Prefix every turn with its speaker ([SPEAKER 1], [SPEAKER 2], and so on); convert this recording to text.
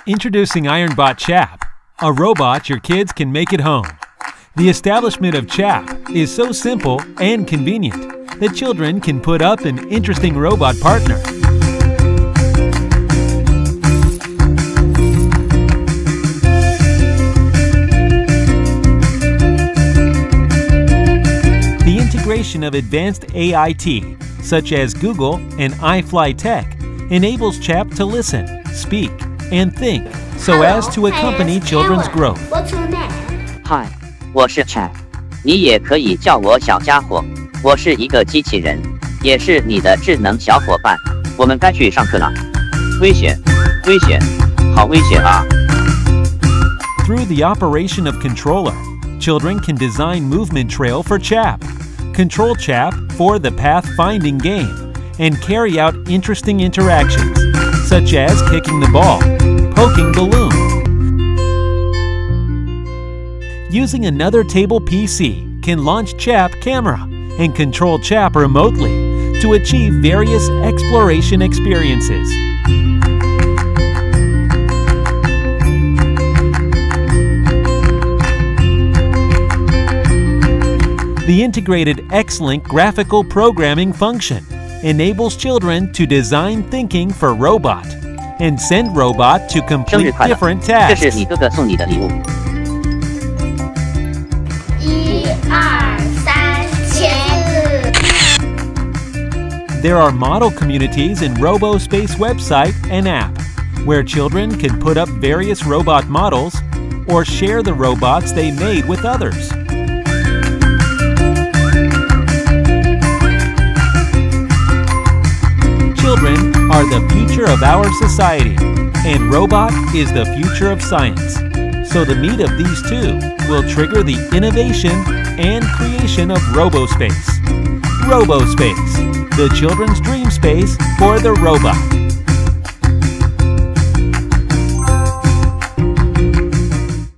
[SPEAKER 1] Introducing IronBot Chap, a robot your kids can make at home. The establishment of Chap is so simple and convenient that children can put up an interesting robot partner. The integration of advanced AIT, such as Google and iFly Tech, enables Chap to listen, speak, and think so as to accompany children's growth.
[SPEAKER 2] What's your name?
[SPEAKER 3] Hi, 我是 Chap， 你也可以叫我小家伙。我是一个机器人，也是你的智能小伙伴。我们该去上课了。危险，危险，好危险啊！
[SPEAKER 1] Through the operation of controller, children can design movement trail for Chap, control Chap for the path-finding game, and carry out interesting interactions, such as kicking the ball, poking balloon. Using another table PC can launch Chap camera and control Chap remotely to achieve various exploration experiences. The integrated X-Link graphical programming function enables children to design thinking for robot and send robot to
[SPEAKER 3] 生日
[SPEAKER 1] complete
[SPEAKER 3] 快乐！
[SPEAKER 1] different
[SPEAKER 3] 这
[SPEAKER 1] tasks.
[SPEAKER 3] 是你哥哥送你的礼物。
[SPEAKER 2] 1、2、3、4。
[SPEAKER 1] There are model communities in Robospace website and app, where children can put up various robot models or share the robots they made with others. Children are the future of our society, and robot is the future of science. So the meet of these two will trigger the innovation and creation of Robospace. Robospace, the children's dream space for the robot.